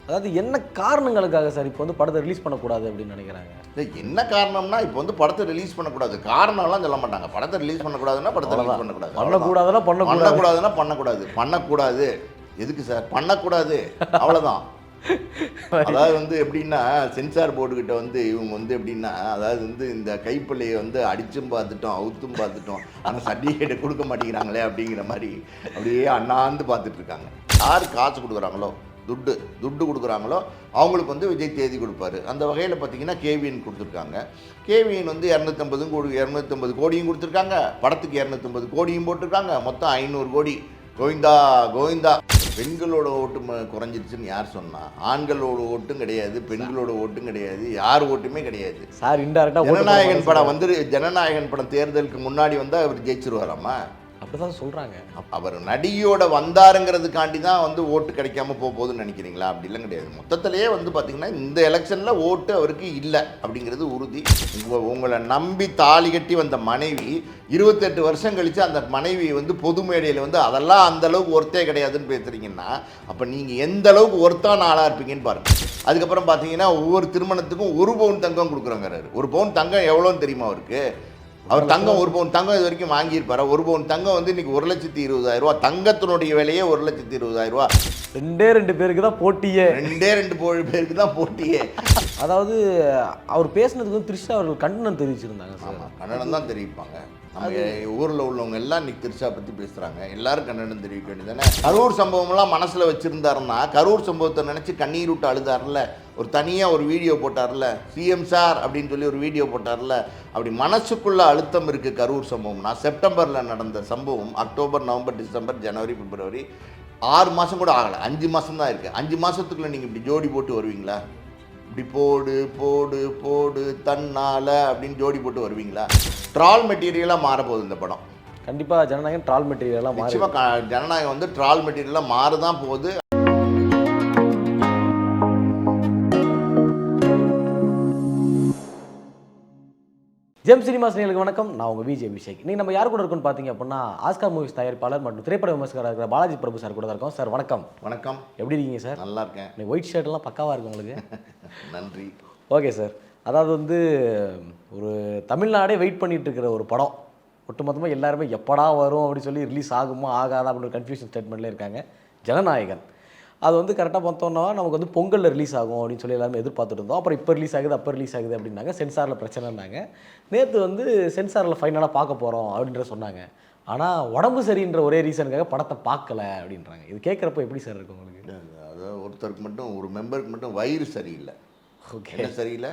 அதாவது என்ன காரணங்களுக்காக சார் இப்போ வந்து படத்தை ரிலீஸ் பண்ணக்கூடாது அப்படின்னு நினைக்கிறாங்க? என்ன காரணம்னா இப்போ வந்து படத்தை ரிலீஸ் பண்ணக்கூடாது, காரணம்லாம் சொல்ல மாட்டாங்க. படத்தை ரிலீஸ் பண்ணக்கூடாதுன்னா படத்தை ரிலீஸ் பண்ணக்கூடாது, பண்ணக்கூடாதுன்னா பண்ணக்கூடாதுன்னா பண்ணக்கூடாது, பண்ணக்கூடாது எதுக்கு சார் பண்ணக்கூடாது, அவ்வளோதான். அதாவது வந்து எப்படின்னா சென்சார் போர்டுகிட்ட வந்து இவங்க வந்து எப்படின்னா, அதாவது வந்து இந்த கைப்பிள்ளையை வந்து அடிச்சும் பார்த்துட்டோம், அவுத்தும் பார்த்துட்டோம், ஆனால் சர்டிஃபிகேட்டை கொடுக்க மாட்டேங்கிறாங்களே அப்படிங்கிற மாதிரி அப்படியே அண்ணாந்து பார்த்துட்டு இருக்காங்க. யார் காசு கொடுக்குறாங்களோ, துட்டு கொடுக்குறாங்களோ அவங்களுக்கு வந்து விஜய் தேதி கொடுப்பாரு. அந்த வகையில் பார்த்தீங்கன்னா கேவிஎன் கொடுத்துருக்காங்க. கேவிஎன் வந்து 250 கோடியும் கொடுத்துருக்காங்க, படத்துக்கு 250 கோடியும் போட்டிருக்காங்க, மொத்தம் 500 கோடி. கோவிந்தா கோவிந்தா. பெண்களோட ஓட்டு குறைஞ்சிருச்சுன்னு யார் சொன்னா? ஆண்களோட ஓட்டும் கிடையாது, பெண்களோட ஓட்டும் கிடையாது, யார் ஓட்டுமே கிடையாது சார். இன்டைரக்டா ஜனநாயகன் படம் வந்து ஜனநாயகன் படம் தேர்தலுக்கு முன்னாடி வந்தால் அவர் ஜெயிச்சிருவாராமா? அப்படிதான் சொல்றாங்க. அவர் நடிகையோட வந்தாருங்கிறதுக்காண்டி தான் வந்து ஓட்டு கிடைக்காம போகுதுன்னு நினைக்கிறீங்களா? அப்படிலாம் கிடையாது. மொத்தத்திலேயே வந்து பார்த்தீங்கன்னா இந்த எலெக்ஷனில் ஓட்டு அவருக்கு இல்லை அப்படிங்கிறது உறுதி. உங்களை நம்பி தாலி கட்டி வந்த மனைவி 28 வருஷம் கழித்து அந்த மனைவி வந்து பொது மேடையில் வந்து அதெல்லாம் அந்த அளவுக்கு ஒர்த்தே கிடையாதுன்னு பேசுகிறீங்கன்னா, அப்போ நீங்கள் எந்த அளவுக்கு ஒர்த்தான ஆளாக இருப்பீங்கன்னு பாருங்கள். அதுக்கப்புறம் பார்த்தீங்கன்னா ஒவ்வொரு திருமணத்துக்கும் 1 பவுன் தங்கம் கொடுக்குறாங்கிறாரு. 1 பவுன் தங்கம் எவ்வளோன்னு தெரியுமா அவருக்கு? அவர் தங்கம் 1 பவுன் தங்கம் இது வரைக்கும் வாங்கியிருப்பாரு. 1 பவுன் தங்கம் வந்து இன்னைக்கு 1,20,000 தங்கத்தினுடைய விலையே 1,20,000. 2 பேருக்கு தான் போட்டியே. 2 பேருக்கு தான் போட்டியே. அதாவது அவர் பேசுனதுக்கு வந்து த்ரிஷா அவர்கள் கண்டனம் தெரிவிச்சிருந்தாங்க சார். கண்டனம் தான் தெரிவிப்பாங்க. நம்ம ஊரில் உள்ளவங்க எல்லாம் இன்னைக்கு த்ரிஷா பற்றி பேசுகிறாங்க, எல்லாரும் கண்டனம் தெரிவிக்க வேண்டியதானே. கரூர் சம்பவம்லாம் மனசில் வச்சுருந்தாருன்னா, கரூர் சம்பவத்தை நினச்சி கண்ணீர் விட்டு அழுதார்ல, ஒரு தனியாக ஒரு வீடியோ போட்டார்ல, சிஎம் சார் அப்படின்னு சொல்லி ஒரு வீடியோ போட்டார்ல, அப்படி மனசுக்குள்ள அழுத்தம் இருக்குது கரூர் சம்பவம்னா. செப்டம்பரில் நடந்த சம்பவம் அக்டோபர், நவம்பர், டிசம்பர், ஜனவரி, பிப்ரவரி 6 மாதம் கூட ஆகலை, 5 மாதம் தான் இருக்குது. 5 மாதத்துக்குள்ளே நீங்கள் இப்படி ஜோடி போட்டு வருவீங்களா? இப்படி போடு போடு போடு தன்னால அப்படின்னு ஜோடி போட்டு வருவீங்களா? ட்ரால் மெட்டீரியலாக மாறப்போகுது இந்த படம். கண்டிப்பாக ஜனநாயகன் ட்ரால் மெட்டீரியலாக மாறி, நிச்சயமாக ஜனநாயகம் வந்து ட்ரால் மெட்டீரியலாக மாறுதான் போகுது. ஜெம் சினிமாஸ் நேயர்களுக்கு வணக்கம். நான் உங்கள் விஜய் அபிஷேக். நீங்கள் நம்ம யார் கூட இருக்கோன்னு பார்த்தீங்க அப்படின்னா, ஆஸ்கார் மூவிஸ் தயாரிப்பாளர் மற்றும் திரைப்பட விமர்சகராக இருக்கிற பாலாஜி பிரபு சார் கூட தான் இருக்கோம். சார் வணக்கம். வணக்கம். எப்படி இருக்கீங்க சார்? நல்லா இருக்கேன். நீங்கள் ஒயிட் ஷர்ட்லாம் பக்காவாக இருக்கு உங்களுக்கு. நன்றி. Okay sir. அதாவது வந்து ஒரு தமிழ்நாடே வெயிட் பண்ணிட்டு இருக்கிற ஒரு படம், ஒட்டுமொத்தமாக எல்லாருமே எப்படா வரும் அப்படின்னு சொல்லி ரிலீஸ் ஆகுமா ஆகாதா அப்படின்னு ஒரு கன்ஃபியூஷன் ஸ்டேட்மெண்ட்லேயே இருக்காங்க. ஜனநாயகன் அது வந்து கரெக்டாக பார்த்தோன்னா நமக்கு வந்து பொங்கலில் ரிலீஸ் ஆகும் அப்படின்னு சொல்லி எல்லாருமே எதிர்பார்த்துட்டு இருந்தோம். அப்புறம் இப்போ ரிலீஸ் ஆகுது, அப்போ ரிலீஸ் ஆகுது அப்படின்னாங்க. சென்சாரில் பிரச்சனைனாங்க. நேற்று வந்து சென்சாரில் ஃபைனலாக பார்க்க போகிறோம் அப்படின்ற சொன்னாங்க. ஆனால் உடம்பு சரின்ற ஒரே ரீசனுக்காக படத்தை பார்க்கல அப்படின்றாங்க. இது கேட்குறப்ப எப்படி சார் இருக்கு உங்களுக்கு? அதாவது ஒருத்தருக்கு மட்டும், ஒரு மெம்பருக்கு மட்டும் வயிறு சரியில்லை. ஓகே. என்ன சரியில்லை?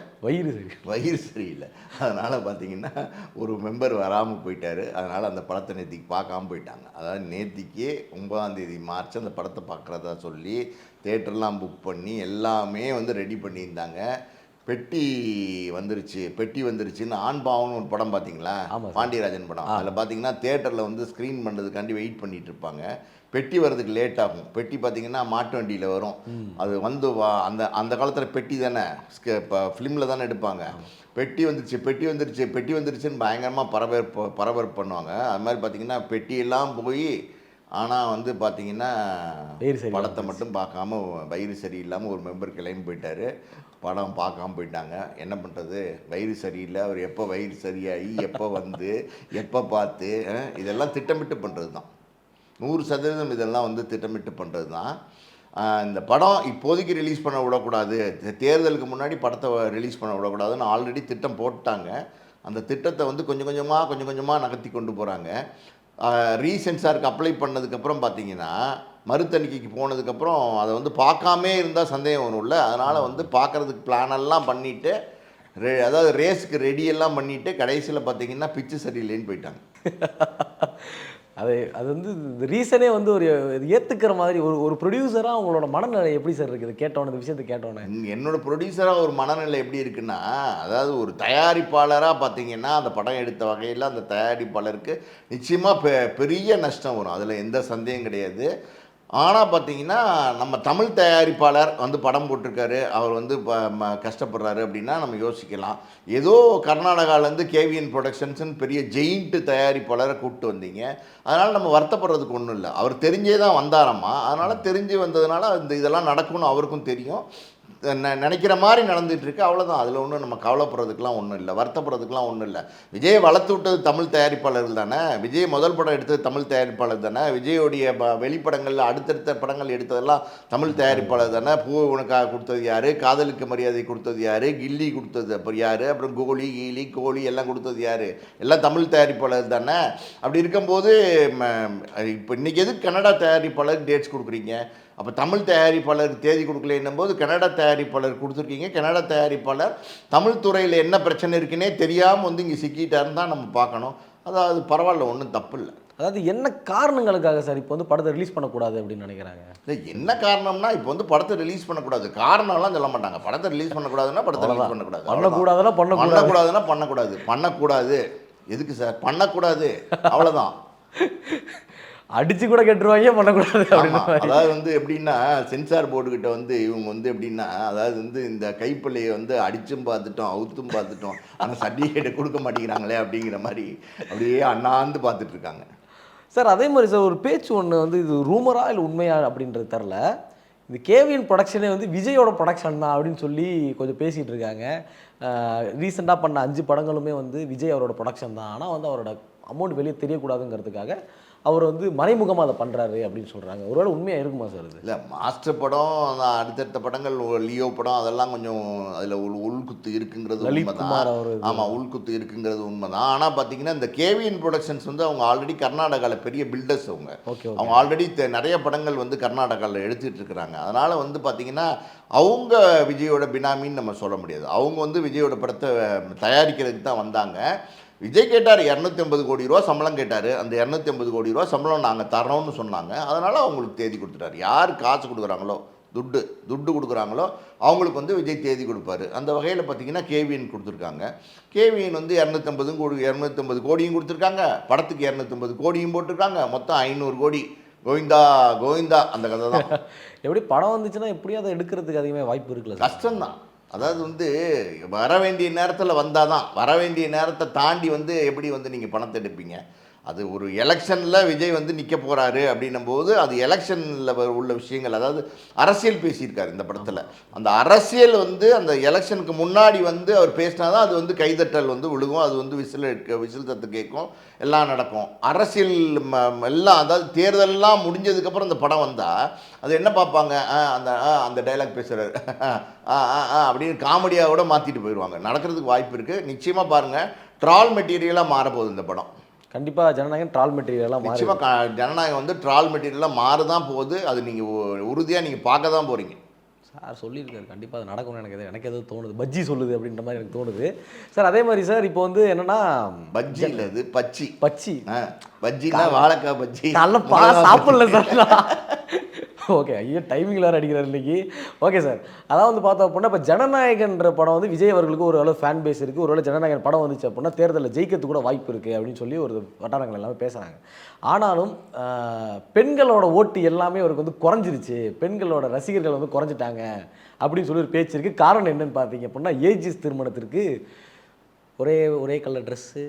வயிறு சரியில்லை. அதனால் பார்த்தீங்கன்னா ஒரு மெம்பர் வராமல் போயிட்டார். அதனால் அந்த படத்தை நேற்றுக்கு பார்க்காம போயிட்டாங்க. அதாவது நேற்றுக்கே 9ஆம் மார்ச் அந்த படத்தை பார்க்குறதா சொல்லி தேட்டர்லாம் புக் பண்ணி எல்லாமே வந்து ரெடி பண்ணியிருந்தாங்க. பெட்டி வந்துருச்சுன்னு ஆண்பாவம்னு ஒரு படம் பார்த்தீங்களா? பாண்டியராஜன் படம். அதில் பார்த்தீங்கன்னா தேட்டரில் வந்து ஸ்க்ரீன் பண்ணுறதுக்காண்டி வெயிட் பண்ணிகிட்டு இருப்பாங்க. பெட்டி வர்றதுக்கு லேட் ஆகும். பெட்டி பார்த்தீங்கன்னா மாட்டு வண்டியில் வரும். அது வந்து அந்த காலத்தில் பெட்டி தானே, இப்போ ஃபிலிமில் தானே எடுப்பாங்க. பெட்டி வந்துருச்சுன்னு பயங்கரமாக பரபரப்பு பண்ணுவாங்க. அது மாதிரி பார்த்தீங்கன்னா பெட்டியெல்லாம் போய், ஆனால் வந்து பார்த்தீங்கன்னா படத்தை மட்டும் பார்க்காம வயிறு சரியில்லாமல் ஒரு மெம்பர் கிளம்பி போயிட்டார். படம் பார்க்காம போயிட்டாங்க. என்ன பண்ணுறது? வயிறு சரியில்லை. அவர் எப்போ வயிறு சரியாகி எப்போ வந்து எப்போ பார்த்து, இதெல்லாம் திட்டமிட்டு பண்ணுறது தான். 100% இதெல்லாம் வந்து திட்டமிட்டு பண்ணுறது தான். இந்த படம் இப்போதைக்கு ரிலீஸ் பண்ண விடக்கூடாது, தேர்தலுக்கு முன்னாடி படத்தை ரிலீஸ் பண்ண விடக்கூடாதுன்னு ஆல்ரெடி திட்டம் போட்டாங்க. அந்த திட்டத்தை வந்து கொஞ்சம் கொஞ்சமாக நகர்த்தி கொண்டு போகிறாங்க. ரீசென்சாருக்கு அப்ளை பண்ணதுக்கப்புறம் பார்த்தீங்கன்னா, மறுதணிக்கைக்கு போனதுக்கப்புறம் அதை வந்து பார்க்காமே இருந்தால் சந்தேகம் வரும்ல. அதனால் வந்து பார்க்குறதுக்கு பிளானெல்லாம் பண்ணிவிட்டு, அதாவது ரேஸுக்கு ரெடியெல்லாம் பண்ணிவிட்டு கடைசியில் பார்த்தீங்கன்னா பிச்சு சரியில்லைன்னு போயிட்டாங்க. அது வந்து ரீசனே வந்து ஒரு ஏற்றுக்கிற மாதிரி ஒரு ப்ரொடியூசராக அவங்களோட மனநிலை எப்படி சார் இருக்குது கேட்டோன்னே, இந்த விஷயத்தை கேட்டோன்னே? என்னோட ப்ரொடியூசராக ஒரு மனநிலை எப்படி இருக்குன்னா, அதாவது ஒரு தயாரிப்பாளராக பார்த்தீங்கன்னா அந்த படம் எடுத்த வகையில் அந்த தயாரிப்பாளருக்கு நிச்சயமாக பெரிய நஷ்டம் வரும். அதில் எந்த சந்தேகம் கிடையாது. ஆனால் பார்த்தீங்கன்னா நம்ம தமிழ் தயாரிப்பாளர் வந்து படம் போட்டிருக்காரு, அவர் வந்து கஷ்டப்படுறாரு அப்படின்னா நம்ம யோசிக்கலாம். ஏதோ கர்நாடகாவிலேருந்து கேவிஎன் ப்ரொடக்ஷன்ஸ்னு பெரிய ஜெயிண்ட் தயாரிப்பாளரை கூப்பிட்டு வந்தீங்க, அதனால் நம்ம வருத்தப்படுறதுக்கு ஒன்றும் இல்லை. அவர் தெரிஞ்சே தான் வந்தாராம்மா, அதனால் தெரிஞ்சு வந்ததுனால இந்த இதெல்லாம் நடக்கும்னு அவருக்கும் தெரியும். நினைக்கிற மாதிரி நடந்துட்டு இருக்கு, அவ்வளோதான். அதில் ஒன்றும் நம்ம கவலைப்படுறதுக்கெலாம் ஒன்றும் இல்லை, வருத்தப்படுறதுக்கெலாம் ஒன்றும் இல்லை. விஜயை வளர்த்து விட்டது தமிழ் தயாரிப்பாளர்கள் தானே, விஜய் முதல் படம் எடுத்தது தமிழ் தயாரிப்பாளர் தானே, விஜயோடைய வெளிப்படங்கள் அடுத்தடுத்த படங்கள் எடுத்ததெல்லாம் தமிழ் தயாரிப்பாளர் தானே. பூ உனக்காக கொடுத்தது யார், காதலுக்கு மரியாதை கொடுத்தது யார், கில்லி கொடுத்தது அப்புறம் யார், அப்புறம் கோலி கீலி கோலி எல்லாம் கொடுத்தது யார், எல்லாம் தமிழ் தயாரிப்பாளர் தானே. அப்படி இருக்கும்போது இப்போ இன்றைக்கி எதுக்கு கன்னடா தயாரிப்பாளருக்கு டேட்ஸ் கொடுக்குறீங்க? அப்போ தமிழ் தயாரிப்பாளருக்கு தேதி கொடுக்கலன்னும் போது கன்னடா தயாரிப்பாளர் கொடுத்துருக்கீங்க. கன்னடா தயாரிப்பாளர் தமிழ் துறையில் என்ன பிரச்சனை இருக்குன்னே தெரியாமல் வந்து இங்கே சிக்கிட்டாருன்னு தான் நம்ம பார்க்கணும். அதாவது பரவாயில்ல, ஒன்றும் தப்பு இல்லை. அதாவது என்ன காரணங்களுக்காக சார் இப்போ வந்து படத்தை ரிலீஸ் பண்ணக்கூடாது அப்படின்னு நினைக்கிறாங்க? இல்லை, என்ன காரணம்னா இப்போ வந்து படத்தை ரிலீஸ் பண்ணக்கூடாது காரணம்லாம் சொல்ல மாட்டாங்க. படத்தை ரிலீஸ் பண்ணக்கூடாதுன்னா படத்தை ரிலீஸ் பண்ணக்கூடாது, பண்ணக்கூடாதுன்னா பண்ணக்கூடாதுன்னா பண்ணக்கூடாது. எதுக்கு சார் பண்ணக்கூடாது? அவ்வளோதான். அடிச்சு கூட கேட்டுருவாங்க, பண்ணக்கூடாது. அதாவது வந்து எப்படின்னா சென்சார் போர்டுக்கிட்ட வந்து இவங்க வந்து எப்படின்னா, அதாவது வந்து இந்த கைப்பிள்ளையை வந்து அடிச்சும் பார்த்துட்டோம், அவுத்தும் பார்த்துட்டோம், ஆனால் சர்டிஃபிகேட்டை கொடுக்க மாட்டேங்கிறாங்களே அப்படிங்கிற மாதிரி அப்படியே அண்ணாந்து பார்த்துட்டு இருக்காங்க சார். அதே மாதிரி சார் ஒரு பேச்சு ஒன்று வந்து இது ரூமரா இல்லை உண்மையா அப்படின்றது தெரில. இந்த கேவிஎன் ப்ரொடக்ஷனே வந்து விஜயோட ப்ரொடக்ஷன் தான் அப்படின்னு சொல்லி கொஞ்சம் பேசிகிட்டு இருக்காங்க. ரீசெண்டாக பண்ண 5 படங்களுமே வந்து விஜய் அவரோட ப்ரொடக்ஷன் தான். ஆனால் வந்து அவரோட அமௌண்ட் வெளியே தெரியக்கூடாதுங்கிறதுக்காக அவர் வந்து மறைமுகமாக அதை பண்ணுறாரு அப்படின்னு சொல்கிறாங்க. ஒருவேளை உண்மையாக இருக்குமா சார் அது? இல்லை, மாஸ்டர் படம், அடுத்தடுத்த படங்கள், லியோ படம், அதெல்லாம் கொஞ்சம் அதில் உள்குத்து இருக்குங்கிறது உண்மைதான். ஆமாம், உள்குத்து இருக்குங்கிறது உண்மைதான். ஆனால் பார்த்தீங்கன்னா இந்த கேவிஎன் ப்ரொடக்ஷன்ஸ் வந்து அவங்க ஆல்ரெடி கர்நாடகாவில் பெரிய பில்டர்ஸ். அவங்க ஆல்ரெடி நிறைய படங்கள் வந்து கர்நாடகாவில் எடுத்துகிட்டு இருக்கிறாங்க. அதனால் வந்து பார்த்தீங்கன்னா அவங்க விஜயோட பினாமின்னு நம்ம சொல்ல முடியாது. அவங்க வந்து விஜயோட படத்தை தயாரிக்கிறதுக்கு தான் வந்தாங்க. விஜய் கேட்டார், 250 கோடி ரூபா சம்பளம் கேட்டார். அந்த 250 கோடி ரூபா சம்பளம் நாங்கள் தரோன்னு சொன்னாங்க. அதனால் அவங்களுக்கு தேதி கொடுத்துட்டார். யார் காசு கொடுக்குறாங்களோ, துட்டு கொடுக்குறாங்களோ அவங்களுக்கு வந்து விஜய் தேதி கொடுப்பாரு. அந்த வகையில் பார்த்தீங்கன்னா கேவிஎன் கொடுத்துருக்காங்க. கேவிஎன் வந்து 250 கோடியும் கொடுத்துருக்காங்க, படத்துக்கு 250 கோடியும் போட்டிருக்காங்க. மொத்தம் 500 கோடி. கோவிந்தா அந்த கதை தான். எப்படி படம் வந்துச்சுன்னா எப்படியும் அதை எடுக்கிறதுக்கு அதிகமாக வாய்ப்பு இருக்குல்ல? கஷ்டம்தான். அதாவது வந்து வர வேண்டிய நேரத்தில் வந்தால் தான், வர வேண்டிய நேரத்தை தாண்டி வந்து எப்படி வந்து நீங்கள் பணத்தை எடுப்பீங்க? அது ஒரு எலெக்ஷனில் விஜய் வந்து நிற்க போகிறாரு அப்படின்னும்போது அது எலெக்ஷனில் உள்ள விஷயங்கள், அதாவது அரசியல் பேசியிருக்காரு இந்த படத்தில். அந்த அரசியல் வந்து அந்த எலெக்ஷனுக்கு முன்னாடி வந்து அவர் பேசினா தான் அது வந்து கைதட்டல் வந்து விழுகும், அது வந்து விசில் தத்து கேட்கும், எல்லாம் நடக்கும். அரசியல் எல்லாம், அதாவது தேர்தலெல்லாம் முடிஞ்சதுக்கப்புறம் இந்த படம் வந்தால் அது என்ன பார்ப்பாங்க? அந்த டைலாக் பேசுகிறார் அப்படின்னு காமெடியாக கூட மாற்றிட்டு போயிடுவாங்க. நடக்கிறதுக்கு வாய்ப்பு இருக்குது. நிச்சயமாக பாருங்கள், ட்ரால் மெட்டீரியலாக மாறப்போகுது இந்த படம். கண்டிப்பாக ஜனநாயகம் ட்ரால் மெட்டீரியலாக நிச்சயமாக ஜனநாயகம் வந்து ட்ரால் மெட்டீரியலாக மாறதான் போகுது. அது நீங்கள் உறுதியாக நீங்கள் பார்க்க தான் போகிறீங்க. சார் சொல்லியிருக்காரு, கண்டிப்பாக அது நடக்கும்னு எனக்கு எதுவும் தோணுது. பஜ்ஜி சொல்லுது அப்படின்ற மாதிரி எனக்கு தோணுது சார். அதே மாதிரி சார் இப்போ வந்து என்னென்னா பஜ்ஜி இல்லை, அது பச்சி பஜ்ஜினா வாழைக்காய் பஜ்ஜி நல்லா சாப்பிடல சார். ஓகே, ஐயோ டைமிங்கில் வேறு அடிக்கிறார் இன்றைக்கி. ஓகே சார், அதாவது வந்து பார்த்தோம் அப்படின்னா இப்போ ஜனநாயகன்ற படம் வந்து விஜய் அவர்களுக்கு ஒரு அளவு ஃபேன் பேஸ் இருக்குது. ஒருவேளை ஜனநாயகன் படம் வந்துச்சு அப்படின்னா தேர்தலில் ஜெயிக்கிறதுக்கு கூட வாய்ப்பு இருக்குது அப்படின்னு சொல்லி ஒரு வட்டாரங்கள் எல்லாமே பேசுகிறாங்க. ஆனாலும் பெண்களோட ஓட்டு எல்லாமே அவருக்கு வந்து குறைஞ்சிருச்சு, பெண்களோட ரசிகர்கள் வந்து குறைஞ்சிட்டாங்க அப்படின்னு சொல்லி ஒரு பேச்சு இருக்குது. காரணம் என்னன்னு பார்த்தீங்க அப்படின்னா ஏஜிஸ் திருமணத்திற்கு ஒரே கலர் ட்ரெஸ்ஸு,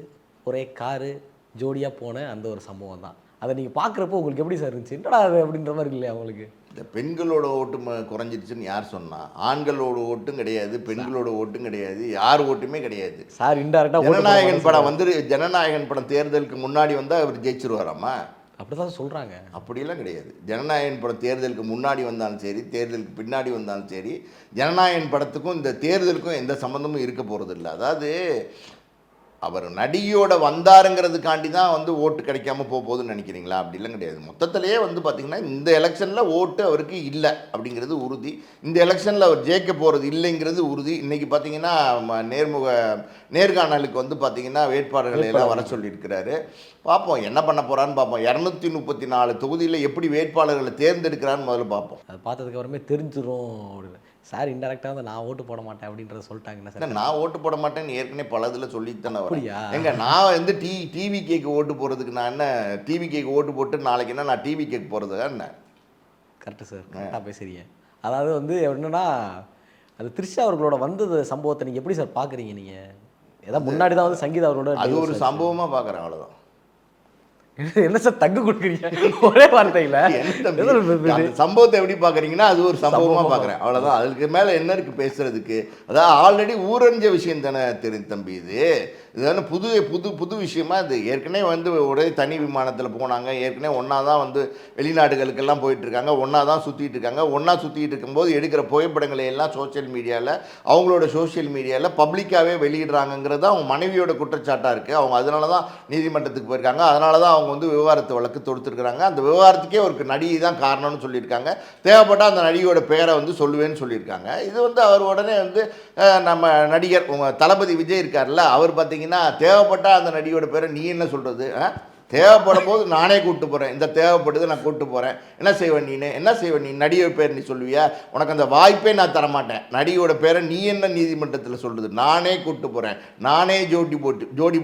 ஒரே காரு, ஜோடியாக போன அந்த ஒரு சம்பவம் தான். அதை நீங்கள் பார்க்குறப்போ உங்களுக்கு எப்படி சார் இருந்துச்சு? என்னடா அது அப்படின்ற மாதிரி இல்லையா உங்களுக்கு? இந்த பெண்களோட ஓட்டு குறைஞ்சிருச்சுன்னு யார் சொன்னா? ஆண்களோட ஓட்டும் கிடையாது, பெண்களோட ஓட்டும் கிடையாது, யார் ஓட்டுமே கிடையாது சார். இன்டெரக்டாக ஜனநாயகன் படம் வந்து ஜனநாயகன் படம் தேர்தலுக்கு முன்னாடி வந்தால் அவர் ஜெயிச்சிருவாராமா? அப்படி தான் சொல்கிறாங்க. அப்படியெல்லாம் கிடையாது. ஜனநாயகன் படம் தேர்தலுக்கு முன்னாடி வந்தாலும் சரி, தேர்தலுக்கு பின்னாடி வந்தாலும் சரி, ஜனநாயகன் படத்துக்கும் இந்த தேர்தலுக்கும் எந்த சம்மந்தமும் இருக்க போகிறது இல்லை. அதாவது அவர் நடிகையோட வந்தாருங்கிறதுக்காண்டி தான் வந்து ஓட்டு கிடைக்காம போகுதுன்னு நினைக்கிறீங்களா? அப்படிலாம் கிடையாது. மொத்தத்திலேயே வந்து பார்த்திங்கன்னா இந்த எலெக்ஷனில் ஓட்டு அவருக்கு இல்லை அப்படிங்கிறது உறுதி. இந்த எலெக்ஷனில் அவர் ஜெயிக்க போகிறது இல்லைங்கிறது உறுதி. இன்றைக்கி பார்த்திங்கன்னா நேர்காணலுக்கு வந்து பார்த்திங்கன்னா வேட்பாளர்களை எல்லாம் வர சொல்லியிருக்கிறாரு. பார்ப்போம் என்ன பண்ண போகிறான்னு பார்ப்போம். 234 தொகுதியில் எப்படி வேட்பாளர்களை தேர்ந்தெடுக்கிறான்னு முதல்ல பார்ப்போம். அது பார்த்ததுக்கு அப்புறமே தெரிஞ்சிடும் அப்படின்னு சார். இன்டெரக்டாக வந்து நான் ஓட்டு போட மாட்டேன் அப்படின்றத சொல்லிட்டாங்க சார். நான் ஓட்டு போட மாட்டேன்னு ஏற்கனவே பல இதில் சொல்லிட்டு தானே வரேன். எங்க நான் வந்து டிவி கேக்கு ஓட்டு போடுறதுக்கு நான் என்ன டிவி கேக்கு ஓட்டு போட்டு நாளைக்கு என்ன நான் டிவி கேக்கு போகிறதுக்கா என்ன? கரெக்டு சார், கரெக்டாக பேசுறீங்க. அதாவது வந்து என்னன்னா, அது த்ரிஷா அவர்களோட வந்தது சம்பவத்தை நீங்கள் எப்படி சார் பார்க்குறீங்க? நீங்கள் ஏதாவது முன்னாடி தான் வந்து சங்கீதா அவரோட அது ஒரு சம்பவமாக பார்க்குறேன், அவ்வளோதான். என்ன சார் தங்கு கொடுக்குறீங்க ஒரே வார்த்தையில்? அந்த சம்பவத்தை எப்படி பார்க்குறீங்கன்னா அது ஒரு சம்பவமாக பார்க்குறேன், அவ்வளோதான். அதுக்கு மேலே என்ன இருக்குது பேசுறதுக்கு? அதாவது ஆல்ரெடி ஊரறிஞ்ச விஷயம் தானே தெரியும் தம்பி. இது தானே புது புது புது விஷயமா? இது ஏற்கனவே வந்து ஒரே தனி விமானத்தில் போனாங்க, ஏற்கனவே ஒன்றா தான் வந்து வெளிநாடுகளுக்கெல்லாம் போயிட்டுருக்காங்க, ஒன்றா தான் சுற்றிட்டு இருக்காங்க. ஒன்றா சுற்றிட்டு இருக்கும்போது எடுக்கிற புகைப்படங்களை எல்லாம் சோஷியல் மீடியாவில், அவங்களோட சோஷியல் மீடியாவில் பப்ளிக்காகவே வெளியிடுறாங்கங்கிறது தான் அவங்க மனைவியோட குற்றச்சாட்டாக இருக்குது. அவங்க அதனால தான் நீதிமன்றத்துக்கு போயிருக்காங்க, அதனால தான் அவங்க வந்து விவகாரத்து வழக்கு தொடுத்துருக்குறாங்க. அந்த விவகாரத்துக்கே ஒரு நடிகை தான் காரணம்னு சொல்லியிருக்காங்க. தேவைப்பட்டால் அந்த நடிகையோட பேரை வந்து சொல்லுவேன்னு சொல்லியிருக்காங்க. இது வந்து அவர் உடனே வந்து நம்ம நடிகர் உங்கள் தளபதி விஜய் இருக்கார்ல, அவர் பார்த்தீங்கன்னா தேவைப்பட்டால் அந்த நடிகையோட பேரை நீ என்ன சொல்கிறது, தேவைப்படும் போது நானே கூப்பிட்டு போகிறேன், இந்த தேவைப்படுது நான் கூப்பிட்டு போகிறேன், என்ன செய்வேன் நீனு, என்ன செய்வேன் நீ, நடிகை பேர் நீ சொல்லுவியா? உனக்கு அந்த வாய்ப்பே நான் தரமாட்டேன். நடிகையோட பேரை நீ என்ன நீதிமன்றத்தில் சொல்கிறது, நானே கூப்பிட்டு போகிறேன், நானே ஜோடி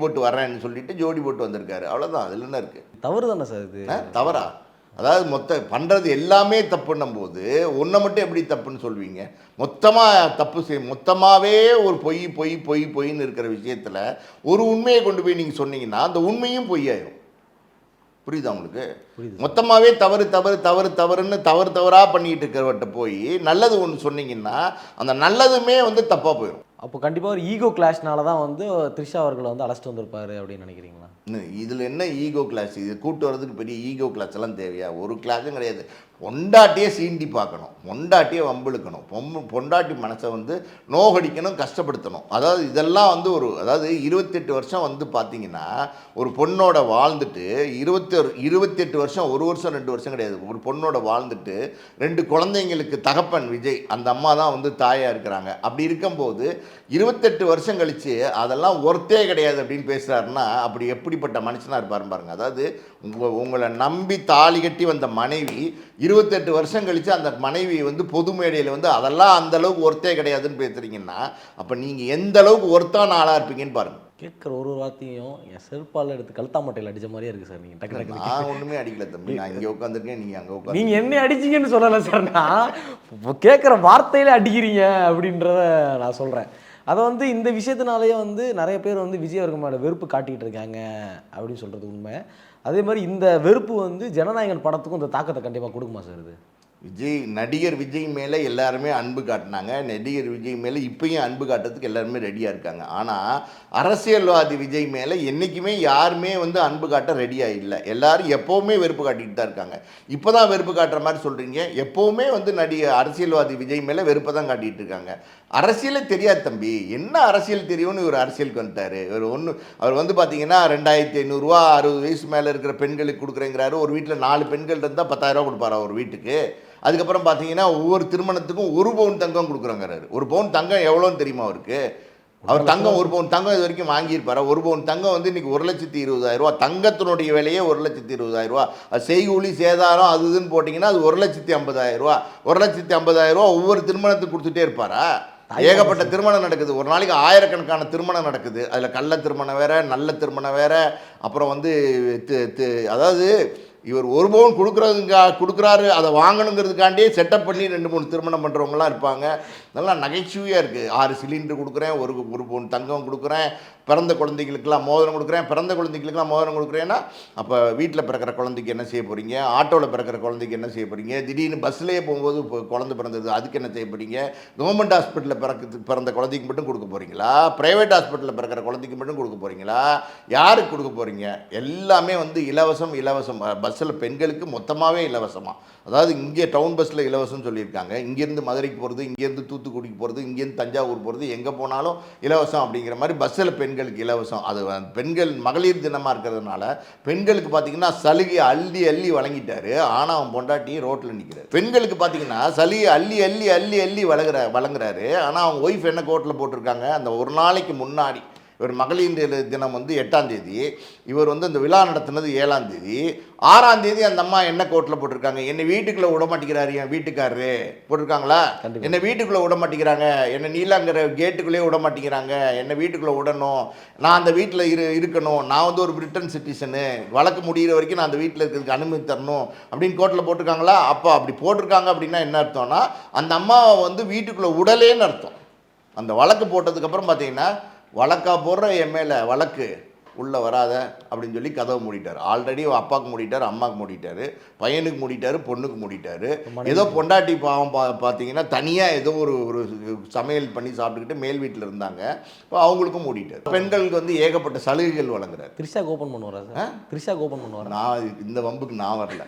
போட்டு வர்றேன்னு சொல்லிட்டு ஜோடி போட்டு வந்திருக்காரு, அவ்வளோதான். அதில் என்ன இருக்குது? தவறு தானே சார் இது? தவறா? அதாவது பண்ணுறது எல்லாமே தப்புன்னும் போது ஒன்றை மட்டும் எப்படி தப்புன்னு சொல்வீங்க? மொத்தமாக தப்பு மொத்தமாகவே ஒரு பொய்ன்னு இருக்கிற விஷயத்தில் ஒரு உண்மையை கொண்டு போய் நீங்கள் சொன்னீங்கன்னா அந்த உண்மையும் பொய்யாயிரும். புரியுதா உங்களுக்கு? மொத்தமாகவே தவறுன்னு தவறாக பண்ணிக்கிட்டு இருக்கிறவர்கிட்ட போய் நல்லது ஒன்று சொன்னீங்கன்னா அந்த நல்லதுமே வந்து தப்பாக போயிடும். அப்போ கண்டிப்பாக ஒரு ஈகோ கிளாஷ்னால தான் வந்து த்ரிஷா அவர்களை வந்து அழைச்சிட்டு வந்திருப்பாரு அப்படின்னு நினைக்கிறீங்களா? இதில் என்ன ஈகோ கிளாஸ்? இது கூட்டு வரதுக்கு பெரிய ஈகோ கிளாஸ் எல்லாம் தேவையா? ஒரு கிளாஸும் கிடையாது. பொண்டாட்டியே சீண்டி பார்க்கணும், பொண்டாட்டியே வம்பிழுக்கணும், பொண்டாட்டி மனசை வந்து நோகடிக்கணும், கஷ்டப்படுத்தணும். அதாவது இதெல்லாம் வந்து அதாவது 28 வருஷம் வந்து பார்த்தீங்கன்னா ஒரு பொண்ணோட வாழ்ந்துட்டு 28 வருஷம், 1 வருஷம் 2 வருஷம் கிடையாது, ஒரு பொண்ணோட வாழ்ந்துட்டு 2 குழந்தைங்களுக்கு தகப்பன் விஜய், அந்த அம்மா தான் வந்து தாயாக இருக்கிறாங்க. அப்படி இருக்கும்போது 28 வருஷம் கழித்து அதெல்லாம் ஒர்த்தே கிடையாது அப்படின்னு பேசுகிறாருன்னா அப்படி எப்படிப்பட்ட மனுஷனாக இருப்பார் பாருங்க. அதாவது உங்களை நம்பி தாலி கட்டி வந்த மனைவி 28 வருஷம் கழித்து அந்த மனைவி வந்து பொது மேடையில் வந்து அதெல்லாம் அந்த அளவுக்கு ஒர்த்தே கிடையாதுன்னு பேசுகிறீங்கன்னா அப்போ நீங்கள் எந்த அளவுக்கு ஒர்த்தான ஆளாக இருப்பீங்கன்னு பாருங்கள். கேட்குற ஒரு வார்த்தையும் என் செருப்பால் எடுத்து கழுத்தாமட்டையில் அடித்த மாதிரியே இருக்குது சார். நீங்கள் டக்கு நான் ஒன்றுமே அடிக்கல தம்பி, நான் இங்கே உட்காந்துருக்கேன், நீங்கள் அங்கே உட்காந்து நீங்கள் என்ன அடிச்சிங்கன்னு சொல்லலை சார். நான் கேட்குற வார்த்தையில அடிக்கிறீங்க அப்படின்றத நான் சொல்கிறேன். அதை வந்து இந்த விஷயத்தினாலேயே வந்து நிறைய பேர் வந்து விஜய் அவர்கள் மேலே வெறுப்பு காட்டிகிட்டு இருக்காங்க அப்படின்னு சொல்கிறது உண்மை. அதே மாதிரி இந்த வெறுப்பு வந்து ஜனநாயகன் படத்துக்கும் இந்த தாக்கத்தை கண்டிப்பாக கொடுக்குமா சார்? இது நடிகர் விஜய் மேலே எல்லாருமே அன்பு காட்டினாங்க, நடிகர் விஜய் மேலே இப்பயும் அன்பு காட்டுறதுக்கு எல்லாருமே ரெடியாக இருக்காங்க. ஆனால் அரசியல்வாதி விஜய் மேலே என்றைக்குமே யாருமே வந்து அன்பு காட்ட ரெடியாக இல்லை. எல்லாரும் எப்போவுமே வெறுப்பு காட்டிகிட்டு தான் இருக்காங்க. இப்போ தான் வெறுப்பு காட்டுற மாதிரி சொல்கிறீங்க, எப்போவுமே வந்து அரசியல்வாதி விஜய் மேலே வெறுப்பை தான் காட்டிகிட்டு இருக்காங்க. அரசியலே தெரியாது தம்பி, என்ன அரசியல் தெரியும்னு ஒரு அரசியலுக்கு வந்துட்டார். அவர் வந்து பார்த்தீங்கன்னா 2500 ரூபா 60 வயசு மேலே இருக்கிற பெண்களுக்கு கொடுக்குறேங்கிறாரு. ஒரு வீட்டில் 4 பெண்கள் இருந்தால் 10,000 ரூபா கொடுப்பாரா ஒரு வீட்டுக்கு? அதுக்கப்புறம் பார்த்தீங்கன்னா ஒவ்வொரு திருமணத்துக்கும் 1 பவுன் தங்கம் கொடுக்குறோங்கிறாரு. 1 பவுன் தங்கம் எவ்வளோன்னு தெரியுமா அவருக்கு? அவர் தங்கம் 1 பவுன் தங்கம் இது வரைக்கும் வாங்கியிருப்பாரா? 1 பவுன் தங்கம் வந்து இன்றைக்கி 1,20,000 ரூபா. தங்கத்தினுடைய விலையே 1,20,000 ரூபா. அது செய்கூலி சேதாரம் அது இதுன்னு போட்டிங்கன்னா அது 1,50,000 ரூபா. 1,50,000 ரூபா ஒவ்வொரு திருமணத்துக்கு கொடுத்துட்டே இருப்பாரா? ஏகப்பட்ட திருமணம் நடக்குது, ஒரு நாளைக்கு ஆயிரக்கணக்கான திருமணம் நடக்குது. அதில் கள்ள திருமணம் வேற, நல்ல திருமணம் வேற. அப்புறம் வந்து அதாவது இவர் 1 பவுன் கொடுக்குறாரு, அதை வாங்கணுங்கிறதுக்காண்டியே செட்டப் பண்ணி 2-3 திருமணம் பண்ணுறவங்களாம் இருப்பாங்க. நல்லா நகைச்சுவையாக இருக்குது. 6 சிலிண்டர் கொடுக்குறேன், 1 பவுன் தங்கம் கொடுக்குறேன், பிறந்த குழந்தைகளுக்கெல்லாம் மோதிரம் கொடுக்குறேன். பிறந்த குழந்தைகளுக்கெல்லாம் மோதிரம் கொடுக்குறேன்னா அப்போ வீட்டில் பிறக்கிற குழந்தைக்கு என்ன செய்ய போகிறீங்க? ஆட்டோவில் பிறக்கிற குழந்தைக்கு என்ன செய்ய போகிறீங்க? திடீர்னு பஸ்லேயே போகும்போது இப்போ குழந்தை பிறந்தது, அதுக்கு என்ன செய்ய போகிறீங்க? கவர்மெண்ட் ஹாஸ்பிட்டலில் பிறந்த குழந்தைக்கு மட்டும் கொடுக்க போகிறீங்களா? ப்ரைவேட் ஹாஸ்பிட்டலில் பிறக்கிற குழந்தைக்கு மட்டும் கொடுக்க போகிறீங்களா? யாருக்கு கொடுக்க போகிறீங்க? எல்லாமே வந்து இலவசம். பஸ்ஸில் பெண்களுக்கு மொத்தமாகவே இலவசமாக. அதாவது இங்கே டவுன் பஸ்ஸில் இலவசம்னு சொல்லியிருக்காங்க. இங்கேருந்து மதுரைக்கு போகிறது, இங்கேருந்து தூத்துக்குடிக்கு போகிறது, இங்கேருந்து தஞ்சாவூர் போகிறது, எங்கே போனாலும் இலவசம் அப்படிங்கிற மாதிரி பஸ்ஸில் பெண்களுக்கு இலவசம். அது பெண்கள் மகளிர் தினமாக இருக்கிறதுனால பெண்களுக்கு பார்த்தீங்கன்னா சலுகை அள்ளி வழங்கிட்டாரு. ஆனால் அவன் பொண்டாட்டி ரோட்டில் நிற்கிறார். பெண்களுக்கு பார்த்தீங்கன்னா சலுகை அள்ளி வழங்குறாரு. ஆனால் அவங்க ஒய்ஃப் என்ன கோட்டில் போட்டிருக்காங்க, அந்த ஒரு நாளைக்கு முன்னாடி இவர் மகளிர் தினம் வந்து 8ஆம் தேதி, இவர் வந்து அந்த விழா நடத்தினது 7ஆம் தேதி, 6ஆம் தேதி அந்த அம்மா என்ன கோர்ட்டில் போட்டிருக்காங்க, என்னை வீட்டுக்குள்ளே விட மாட்டேங்கிறாரு என் வீட்டுக்காரரு போட்டிருக்காங்களா, என்னை வீட்டுக்குள்ளே விட மாட்டேங்கிறாங்க, என்னை நீலாங்கிற கேட்டுக்குள்ளேயே விட மாட்டேங்கிறாங்க, என்னை வீட்டுக்குள்ளே விடணும், நான் அந்த வீட்டில் இருக்கணும், நான் வந்து ஒரு பிரிட்டன் சிட்டிசனு, வழக்கு முடிகிற வரைக்கும் நான் அந்த வீட்டில் இருக்கிறதுக்கு அனுமதி தரணும் அப்படின்னு கோர்ட்டில் போட்டிருக்காங்களா? அப்போ அப்படி போட்டிருக்காங்க அப்படின்னா என்ன அர்த்தம்னா, அந்த அம்மாவை வந்து வீட்டுக்குள்ளே விடலேன்னு அர்த்தம். அந்த வழக்கு போட்டதுக்கப்புறம் பார்த்தீங்கன்னா, வழக்கா போடுற என் மேலே வழக்கு உள்ளே வராத அப்படின்னு சொல்லி கதவை மூடிட்டார். ஆல்ரெடி அப்பாவுக்கு மூடிட்டார், அம்மாவுக்கு மூடிட்டார், பையனுக்கு மூடிட்டார், பொண்ணுக்கு மூடிட்டார். ஏதோ பொண்டாட்டி பாவம் பார்த்தீங்கன்னா தனியாக ஏதோ ஒரு சமையல் பண்ணி சாப்பிட்டுக்கிட்டு மேல் வீட்டில் இருந்தாங்க, இப்போ அவங்களுக்கும் மூடிட்டார். பெண்களுக்கு வந்து ஏகப்பட்ட சலுகைகள் வழங்குறாரு. த்ரிஷா ஓப்பன் பண்ணுவாரா சார்? த்ரிஷா ஓப்பன் பண்ணுவார். நான் இந்த வம்புக்கு நான் வரல.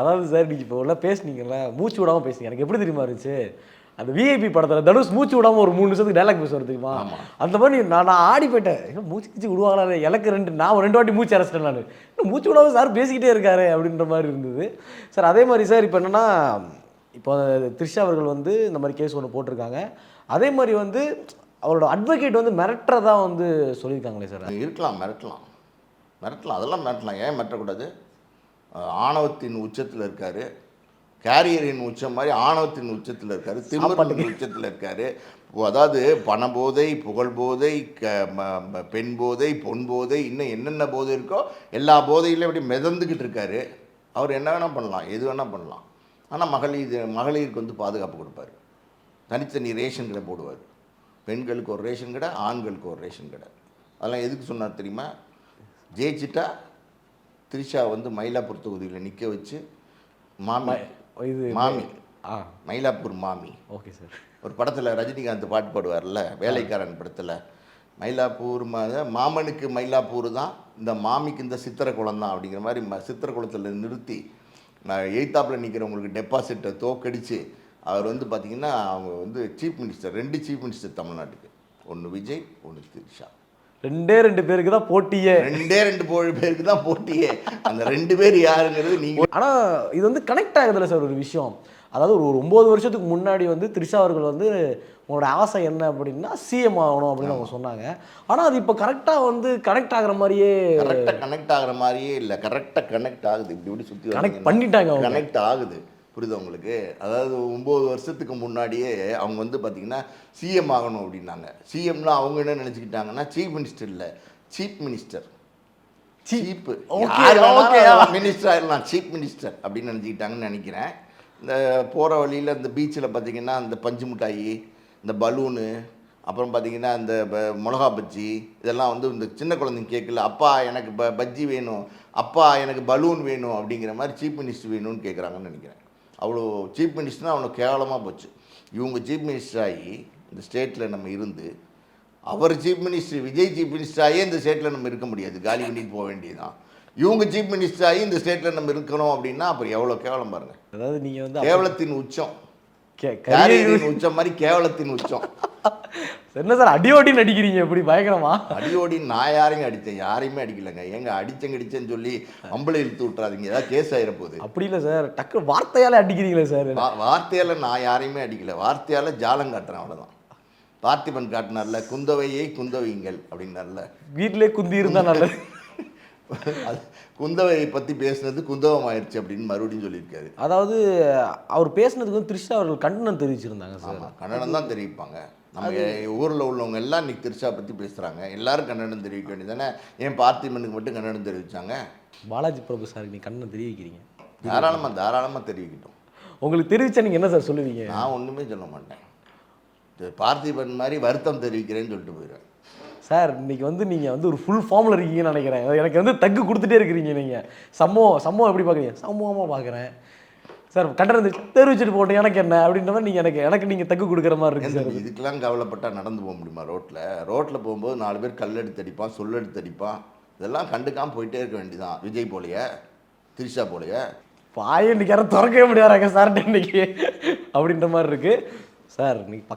அதாவது சார் நீங்கள் இப்போ உள்ள பேசுனீங்கல்ல, மூச்சு விடாமல் பேசுனீங்க. எனக்கு எப்படி தெரியுமா இருந்துச்சு, அந்த விஐபி படத்தில் தனுஷ் மூச்சு விடாமல் ஒரு 3 நிமிஷத்துக்கு டைலாக் பேசுவார் தெரியுமா, அந்த மாதிரி நான் ஆடி போயிட்டேன். ஏன்னா மூச்சு கிச்சு விடுவாங்களா, எனக்கு நான் 2 வாட்டி மூச்சு அரைச்சிட்டேன். நான் இன்னும் மூச்சு விடாமல் சார் பேசிக்கிட்டே இருக்காரு அப்படின்ற மாதிரி இருந்தது சார். அதே மாதிரி சார் இப்போ என்னென்னா, இப்போ த்ரிஷா அவர்கள் வந்து இந்த மாதிரி கேஸ் ஒன்று போட்டிருக்காங்க. அதே மாதிரி வந்து அவரோட அட்வொகேட் வந்து மிரட்டுறதா வந்து சொல்லியிருக்காங்களே சார். இருக்கலாம், மிரட்டலாம், அதெல்லாம் மிரட்டலாம். ஏன் மிரட்டக்கூடாது? ஆணவத்தின் உச்சத்தில் இருக்கார், கேரியரின் உச்சம் மாதிரி ஆணவத்தின் உச்சத்தில் இருக்கார், திமிரின் உச்சத்தில் இருக்கார். அதாவது பண போதை, புகழ் போதை, பெண் போதை, பொன் போதை, இன்னும் என்னென்ன போதை இருக்கோ எல்லா போதையிலையும் அப்படி மிதந்துக்கிட்டு இருக்காரு. அவர் என்ன வேணால் பண்ணலாம், எது வேணால் பண்ணலாம். ஆனால் மகளிருக்கு வந்து பாதுகாப்பு கொடுப்பார். தனித்தனி ரேஷன் கடை போடுவார். பெண்களுக்கு ஒரு ரேஷன் கடை, ஆண்களுக்கு ஒரு ரேஷன் கடை. அதெல்லாம் எதுக்கு சொன்னார் தெரியுமா? ஜெயிச்சிட்டா த்ரிஷா வந்து மயிலாப்பூர் தொகுதியில் நிற்க வச்சு மாமி மயிலாப்பூர் மாமி. Okay sir. ஒரு படத்தில் ரஜினிகாந்த் பாட்டு பாடுவார்ல, வேலைக்காரன் படத்தில், மயிலாப்பூர் மாமனுக்கு மயிலாப்பூர் தான், இந்த மாமிக்கு இந்த சித்திரை குளம் தான் அப்படிங்கிற மாதிரி சித்திரை குளத்தில் நிறுத்தி நான் எய்த்தாப்பில் நிற்கிறவங்களுக்கு டெபாசிட்டை தோக்கடித்து அவர் வந்து பார்த்திங்கன்னா அவங்க வந்து சீஃப் மினிஸ்டர், 2 சீஃப் மினிஸ்டர் தமிழ்நாட்டுக்கு, ஒன்று விஜய், ஒன்று த்ரிஷா. 2 பேருக்கு தான் போட்டியே. 2 பேருக்கு தான் போட்டியே. அந்த 2 பேர் யாருங்கிறது நீங்கள். ஆனால் இது வந்து கனெக்ட் ஆகுதுல்ல சார் ஒரு விஷயம். அதாவது ஒரு 9 வருஷத்துக்கு முன்னாடி வந்து த்ரிஷா அவர்கள் வந்து உங்களோட ஆசை என்ன அப்படின்னா சிஎம் ஆகணும் அப்படின்னு அவங்க சொன்னாங்க. ஆனால் அது இப்போ கரெக்டாக வந்து கனெக்ட் ஆகிற மாதிரியே, கனெக்ட் ஆகிற மாதிரியே இல்லை, கரெக்டாக கனெக்ட் ஆகுது. இப்படி சுற்றி கனெக்ட் பண்ணிட்டாங்க, கனெக்ட் ஆகுது. புரியுது உங்களுக்கு? அதாவது 9 வருஷத்துக்கு முன்னாடியே அவங்க வந்து பார்த்திங்கன்னா சிஎம் ஆகணும் அப்படின்னாங்க. சிஎம்னா அவங்க என்ன நினச்சிக்கிட்டாங்கன்னா சீஃப் மினிஸ்டர் இல்லை, சீஃப் மினிஸ்டர், சீப்பு மினிஸ்டர் ஆகிடலாம், சீஃப் மினிஸ்டர் அப்படின்னு நினச்சிக்கிட்டாங்கன்னு நினைக்கிறேன். இந்த போகிற வழியில் இந்த பீச்சில் பார்த்திங்கன்னா அந்த பஞ்சு மிட்டாயி, இந்த பலூனு, அப்புறம் பார்த்திங்கன்னா இந்த மிளகா பஜ்ஜி, இதெல்லாம் வந்து இந்த சின்ன குழந்தைங்க கேட்கல, அப்பா எனக்கு பஜ்ஜி வேணும், அப்பா எனக்கு பலூன் வேணும் அப்படிங்கிற மாதிரி சீஃப் மினிஸ்டர் வேணும்னு கேட்குறாங்கன்னு நினைக்கிறேன். அவ்வளோ சீஃப் மினிஸ்டர்னால் அவ்வளோ கேவலமாக போச்சு. இவங்க சீஃப் மினிஸ்டர் ஆகி இந்த ஸ்டேட்டில் நம்ம இருந்து, அவர் chief minister Vijay chief minister ஆகியே இந்த ஸ்டேட்டில் நம்ம இருக்க முடியாது, காலி பண்ணிட்டு போக வேண்டியதுதான். இவங்க சீஃப் மினிஸ்டர் ஆகி இந்த ஸ்டேட்டில் நம்ம இருக்கணும் அப்படின்னா அப்புறம் எவ்வளோ கேவலம் பாருங்கள். அதாவது நீங்கள் வந்து கேவலத்தின் உச்சம், கேரியரின் உச்சம் மாதிரி கேவலத்தின் உச்சம். என்ன சார் அடியோடின்னு அடிக்கிறீங்க எப்படி பயங்கரமா? அடியோடின்னு நான் யாரையும் அடித்தேன், யாரையுமே அடிக்கலைங்க. ஏங்க அடிச்சேன்னு சொல்லி அம்பளை இழுத்து விட்றாதீங்க, ஏதாவது கேஸ் ஆகிற போகுது. அப்படி இல்லை சார், டக்கு வார்த்தையால் அடிக்கிறீங்களே சார்? வார்த்தையால் நான் யாரையுமே அடிக்கலை, வார்த்தையால் ஜாலம் காட்டுறேன், அவ்வளோதான். பார்த்திபன் காட்டினார்ல, குந்தவையை குந்தவைங்கள் அப்படின்னார்ல, வீட்டிலே குந்தி இருந்தால் நல்லது. அது குந்தவையை பற்றி பேசுனது குந்தவம் ஆயிடுச்சு அப்படின்னு மறுபடியும் சொல்லியிருக்காரு. அதாவது அவர் பேசுனதுக்கு வந்து த்ரிஷா அவர்கள் கண்டனம் தெரிவிச்சிருந்தாங்க சார். கண்டனம் தான் தெரிவிப்பாங்க. நம்ம ஊரில் உள்ளவங்க எல்லாம் இன்னைக்கு த்ரிஷா பற்றி பேசுகிறாங்க, எல்லாரும் கண்டனம் தெரிவிக்க வேண்டியதானே? ஏன் பார்த்திபனுக்கு மட்டும் கண்டனம் தெரிவித்தாங்க? பாலாஜி பிரபு சார் நீங்கள் கண்டனம் தெரிவிக்கிறீங்க, தாராளமாக தெரிவிக்கட்டும். உங்களுக்கு தெரிவித்தா நீங்கள் என்ன சார் சொல்லுவீங்க? நான் ஒன்றுமே சொல்ல மாட்டேன், பார்த்திபன் மாதிரி வருத்தம் தெரிவிக்கிறேன்னு சொல்லிட்டு போயிடுவேன். சார் இன்றைக்கி வந்து நீங்கள் வந்து ஒரு ஃபுல் ஃபார்மில் இருக்கீங்கன்னு நினைக்கிறேன். எனக்கு வந்து தக்கு கொடுத்துட்டே இருக்கிறீங்க நீங்கள். சம்பவம் எப்படி பார்க்குறீங்க? சம்பவமாக பார்க்குறேன் சார். கண்டனம் தெரிவிச்சுட்டு போட்டேன், எனக்கு என்ன அப்படின்ற மாதிரி நீங்கள் எனக்கு நீங்கள் தக்கு கொடுக்குற மாதிரி இருக்குது சார். இதுக்கெல்லாம் கவலைப்பட்டால் நடந்து போக முடியுமா? ரோட்டில் போகும்போது 4 பேர் கல்லெடுத்து அடிப்பான், சொல்லெடுத்து அடிப்பான், இதெல்லாம் கண்டுக்காமல் போயிட்டே இருக்க வேண்டியதான். விஜய் போலையே, த்ரிஷா போலையே, பாய இன்னைக்கு யாரும் திறக்கவே முடியாதாங்க சார் இன்னைக்கு அப்படின்ற மாதிரி இருக்குது சார். நீங்கள்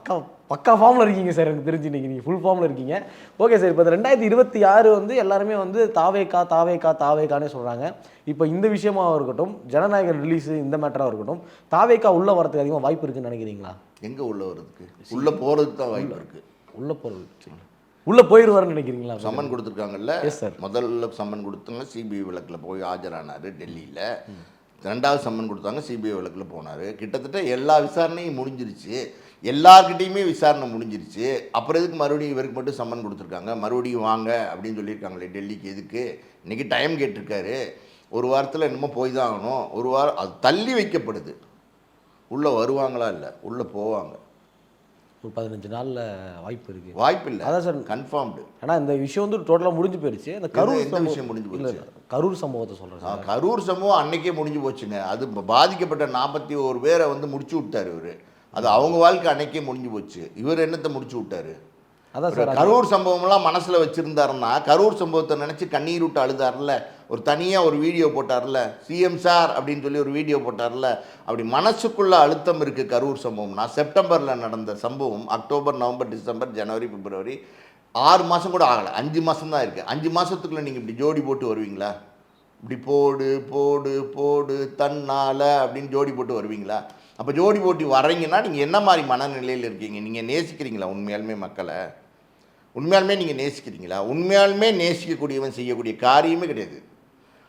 பக்கா ஃபார்மில் இருக்கீங்க சார், எனக்கு தெரிஞ்சு இன்றைக்கி நீங்கள் ஃபுல் ஃபார்மில் இருக்கீங்க. ஓகே சார், இப்போ 2026 வந்து எல்லாருமே வந்து தாவேக்கானே சொல்கிறாங்க. இப்போ இந்த விஷயமாக இருக்கட்டும், ஜனநாயகன் ரிலீஸு இந்த மேட்டராக இருக்கட்டும், தாவேக்கா உள்ளே வரதுக்கு அதிகமாக வாய்ப்பு இருக்குதுன்னு நினைக்கிறீங்களா? எங்கே உள்ளே வரதுக்கு? உள்ளே போகிறதுக்கு தான் வாய்ப்பு இருக்குது. உள்ளே போகிறது உள்ளே போயிடுவாருன்னு நினைக்கிறீங்களா? சம்மன் கொடுத்துருக்காங்கல்ல. Yes sir. முதல்ல சம்மன் கொடுத்தாங்க, சிபிஐ வழக்கில் போய் ஆஜரானார் டெல்லியில். ரெண்டாவது சம்மன் கொடுத்தாங்க, சிபிஐ வழக்கில் போனார். கிட்டத்தட்ட எல்லா விசாரணையும் முடிஞ்சிருச்சு, எல்லார்கிட்டையுமே விசாரணை முடிஞ்சிருச்சு. அப்புறம் எதுக்கு மறுபடியும் இவருக்கு மட்டும் சம்மன் கொடுத்துருக்காங்க? மறுபடியும் வாங்க அப்படின்னு சொல்லியிருக்காங்களே டெல்லிக்கு, எதுக்கு? இன்றைக்கி டைம் கேட்டிருக்காரு. ஒரு வாரத்தில் என்னமோ போய் தான் ஆகணும். ஒரு வாரம் அது தள்ளி வைக்கப்படுது. உள்ளே வருவாங்களா? இல்லை, உள்ளே போவாங்க. ஒரு 15 நாளில் வாய்ப்பு இருக்குது. வாய்ப்பு இல்லை, அதான் சார் கன்ஃபார்ம்டு. ஆனால் இந்த விஷயம் வந்து டோட்டலாக முடிஞ்சு போயிடுச்சு. அந்த கரூர் விஷயம் முடிஞ்சு போச்சு. கரூர் சம்பவத்தை சொல்கிறேன் சார். கரூர் சம்பவம் அன்னைக்கே முடிஞ்சு போச்சுங்க. அது பாதிக்கப்பட்ட 41 பேரை வந்து முடிச்சு விட்டார் இவர். அது அவங்க வாழ்க்கை அன்னைக்கே முடிஞ்சு போச்சு. இவர் என்னத்தை முடிச்சு விட்டாரு? அதான் சார், கரூர் சம்பவம்லாம் மனசில் வச்சுருந்தாருன்னா, கரூர் சம்பவத்தை நினச்சி கண்ணீர் விட்டு அழுதார்ல, ஒரு தனியாக ஒரு வீடியோ போட்டார்ல, சிஎம் சார் அப்படின்னு சொல்லி ஒரு வீடியோ போட்டார்ல, அப்படி மனசுக்குள்ளே அழுத்தம் இருக்குது கரூர் சம்பவம்னா. செப்டம்பரில் நடந்த சம்பவம் அக்டோபர், நவம்பர், டிசம்பர், ஜனவரி, பிப்ரவரி 6 மாதம் கூட ஆகலை, 5 மாதம் தான் இருக்குது. 5 மாதத்துக்குள்ளே நீங்கள் இப்படி ஜோடி போட்டு வருவீங்களா? இப்படி போடு போடு போடு தன்னால் அப்படின்னு ஜோடி போட்டு வருவீங்களா? அப்போ ஜோடி போட்டு வரீங்கன்னா நீங்கள் என்ன மாதிரி மனநிலையில் இருக்கீங்க? நீங்கள் நேசிக்கிறீங்களா உண்மையாலுமே மக்களை? உண்மையாலுமே நீங்கள் நேசிக்கிறீங்களா? உண்மையாலுமே நேசிக்கக்கூடியவன் செய்யக்கூடிய காரியமே கிடையாது.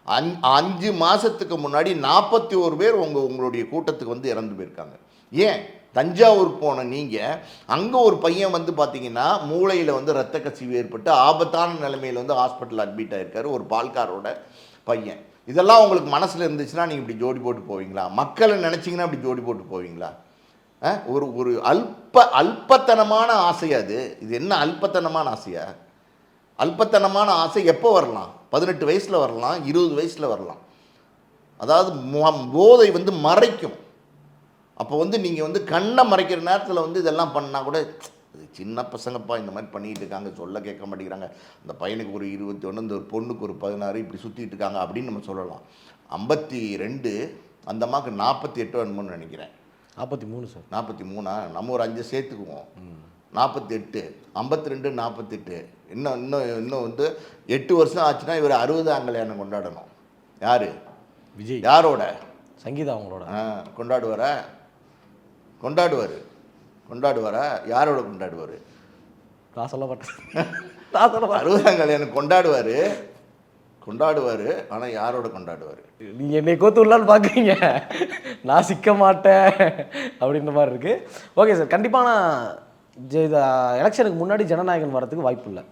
5 மாதத்துக்கு முன்னாடி 41 பேர் உங்களுடைய கூட்டத்துக்கு வந்து இறந்து போயிருக்காங்க. ஏன்? தஞ்சாவூர் போன நீங்கள் அங்கே ஒரு பையன் வந்து பார்த்தீங்கன்னா மூளையில் வந்து இரத்த கசிவு ஏற்பட்டு ஆபத்தான நிலைமையில் வந்து ஹாஸ்பிட்டல் அட்மிட் ஆகிருக்காரு, ஒரு பால்காரோட பையன். இதெல்லாம் உங்களுக்கு மனசில் இருந்துச்சுன்னா நீங்கள் இப்படி ஜோடி போட்டு போவீங்களா? மக்களை நினச்சிங்கன்னா இப்படி ஜோடி போட்டு போவீங்களா? ஒரு அல்பத்தனமான ஆசை அது. இது என்ன அல்பத்தனமான ஆசையா? அல்பத்தனமான ஆசை எப்போ வரலாம்? 18 வயசில் வரலாம், 20 வயசில் வரலாம். அதாவது போதை வந்து மறைக்கும். அப்போ வந்து நீங்கள் வந்து கண்ணை மறைக்கிற நேரத்தில் வந்து இதெல்லாம் பண்ணால் கூட சின்ன பசங்கப்பா இந்த மாதிரி பண்ணிகிட்டு இருக்காங்க, சொல்ல கேட்க மாட்டேங்கிறாங்க, அந்த பையனுக்கு ஒரு 21, இந்த ஒரு பொண்ணுக்கு ஒரு 16 இப்படி சுற்றிட்டு இருக்காங்க அப்படின்னு நம்ம சொல்லலாம். 52, அந்த அம்மாவுக்கு 48 என்னமோன்னு நினைக்கிறேன். 43 சார். 43 நம்ம ஒரு 5 சேர்த்துக்குவோம். 48, 52, 48. இன்னும் வந்து 8 வருஷம் ஆச்சுன்னா இவர் 60ஆம் கல்யாணம் கொண்டாடணும். யார்? விஜய். யாரோட? சங்கீதா அவங்களோட. கொண்டாடுவாரா? யாரோட கொண்டாடுவார்? நான் சொல்ல மாட்டேன். 60ஆம் கல்யாணம் கொண்டாடுவார். ஆனால் யாரோட கொண்டாடுவார்? நீங்கள் என்னை கோத்து விடலான்னு பார்க்குறீங்க, நான் சிக்க மாட்டேன் அப்படின்ற மாதிரி இருக்குது. ஓகே சார், கண்டிப்பாக இந்த எலெக்ஷனுக்கு முன்னாடி ஜனநாயகன் வரதுக்கு வாய்ப்பு இல்லை.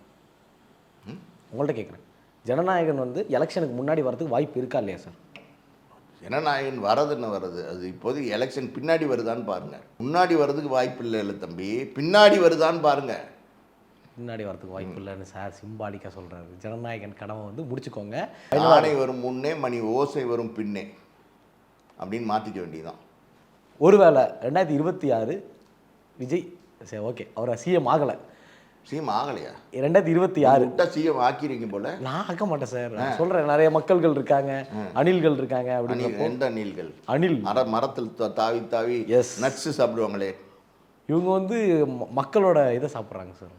உங்கள்கிட்ட கேட்குறேன், ஜனநாயகன் வந்து எலெக்ஷனுக்கு முன்னாடி வரதுக்கு வாய்ப்பு இருக்கா இல்லையா சார்? ஜனநாயகன் வருது. அது இப்போது எலெக்ஷன் பின்னாடி வருதான்னு பாருங்கள். முன்னாடி வர்றதுக்கு வாய்ப்பு இல்லை தம்பி, பின்னாடி வருதான்னு பாருங்கள். பின்னாடி வரதுக்கு வாய்ப்பு இல்லைன்னு சார் சிம்பாலிக்காக சொல்கிறாரு. ஜனநாயகன் கடமை வந்து முடிச்சுக்கோங்க. ஆணை வரும் முன்னே மணி ஓசை வரும் பின்னே அப்படின்னு மாற்றிக்க வேண்டியதுதான். ஒருவேளை 2026 விஜய் சரி ஓகே அவர் சிஎம் ஆகலை. சிஎம் ஆகலையா? 2026 சிஎம் ஆக்கிருக்கீங்க போல. நான் ஆக்க மாட்டேன் சார், நான் சொல்கிறேன். நிறைய மக்கள்கள் இருக்காங்க, அணில்கள் இருக்காங்க. அப்படின்னு எந்த அணில்கள்? அணில் மரத்தில் தாவி எஸ் நட்ஸ் சாப்பிடுவாங்களே, இவங்க வந்து மக்களோட இதை சாப்பிட்றாங்க சார்.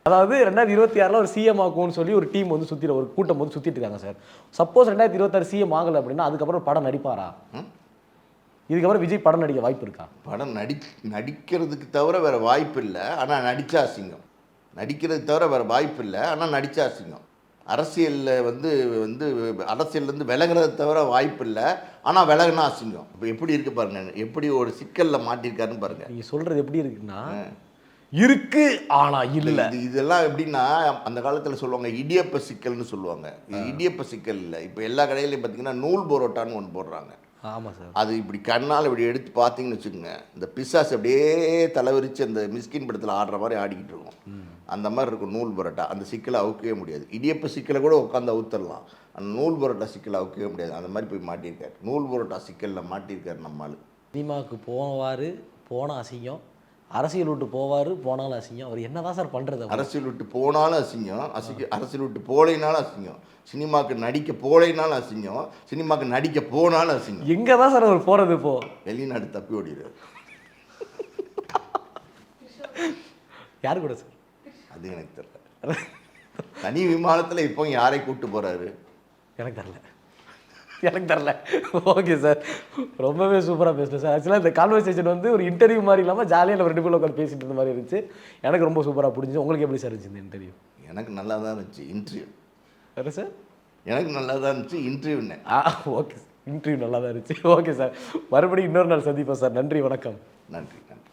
அதாவது 2026 ஒரு சிஎம் ஆகும்னு சொல்லி ஒரு டீம் வந்து ஒரு கூட்டம் வந்து சுற்றிட்டு இருக்காங்க சார். சப்போஸ் 2026 சிஎம் ஆகலை அப்படின்னா அதுக்கப்புறம் படம் நடிப்பாரா? இதுக்கப்புறம் விஜய் படம் நடிக்க வாய்ப்பு இருக்கா? படம் நடிக்கிறதுக்கு தவிர வேறு வாய்ப்பு இல்லை, ஆனால் நடித்தா அசிங்கம். நடிக்கிறதுக்கு தவிர வேறு வாய்ப்பு இல்லை, ஆனால் நடித்தா அசிங்கம். அரசியல்லேருந்து விலகிறத தவிர வாய்ப்பு இல்லை, ஆனால் விலகுனா அசிங்கம். இப்போ எப்படி இருக்குது பாருங்க, எப்படி ஒரு சிக்கலில் மாட்டிருக்காருன்னு பாருங்கள். நீங்கள் சொல்கிறது எப்படி இருக்குன்னா இருக்கு ஆனால் இல்லை. இதெல்லாம் எப்படின்னா அந்த காலத்தில் சொல்லுவாங்க இடியப்ப சிக்கல்னு சொல்லுவாங்க. இது இடியப்ப சிக்கல் இல்லை. இப்போ எல்லா கடையிலையும் பார்த்தீங்கன்னா நூல் பரோட்டான்னு ஒன்று போடுறாங்க. ஆமாம் சார். அது இப்படி கண்ணால் இப்படி எடுத்து பார்த்தீங்கன்னு வச்சுக்கோங்க, இந்த பிசாஸ் அப்படியே தலைவிரிச்சு அந்த மிஸ்கின் படத்தில் ஆடுற மாதிரி ஆடிக்கிட்டு இருக்கும். அந்த மாதிரி இருக்கும் நூல் பரோட்டா. அந்த சிக்கலை அவுக்கவே முடியாது. இடியப்ப சிக்கலை கூட உட்காந்து அவுத்தரலாம், அந்த நூல் பரோட்டா சிக்கலை அவுக்கவே முடியாது. அந்த மாதிரி போய் மாட்டியிருக்காரு. நூல் பரோட்டா சிக்கலில் மாட்டியிருக்காரு நம்மால். சினிமாவுக்கு போன அசிங்கம், அரசியல் விட்டு போனாலும் அசிங்கம். அவர் என்ன தான் சார் பண்ணுறது? அரசியல் விட்டு போனாலும் அசிங்கம், அரசியல் விட்டு போலைனாலும் அசிங்கம், சினிமாவுக்கு நடிக்க போலைனாலும் அசிங்கம், சினிமாவுக்கு நடிக்க போனாலும் அசிங்கம். எங்கே தான் சார் அவர் போகிறது? இப்போ வெளிநாடு தப்பி ஓடிடுறாரு. யாரு கூட சார்? அது எனக்கு தெரியல. தனி விமானத்தில் இப்போ யாரை கூப்பிட்டு போகிறாரு எனக்கு தெரியல. எனக்கு தரல. ஓகே சார், ரொம்பவே சூப்பராக பேசுகிறேன் சார். ஆக்சுவலாக இந்த கான்வர்சேஷன் வந்து ஒரு இன்டர்வியூ மாதிரி இல்லாமல் ஜாலியாக நம்ம 2 பேரும் உட்காந்து பேசிட்டு இருந்த மாதிரி இருந்துச்சு. எனக்கு ரொம்ப சூப்பராக புரிஞ்சு. உங்களுக்கு எப்படி சார் இருந்துச்சு இந்த இன்டர்வியூ? எனக்கு நல்லா தான் இருந்துச்சு இன்டர்வியூ. வேறு சார்? எனக்கு நல்லா தான் இருந்துச்சு இன்டர்வியூன்னு. ஓகே, இன்டர்வியூ நல்லா தான் இருந்துச்சு. ஓகே சார், மறுபடியும் இன்னொரு நாள் சந்திப்போம் சார். நன்றி, வணக்கம். நன்றி நன்றி.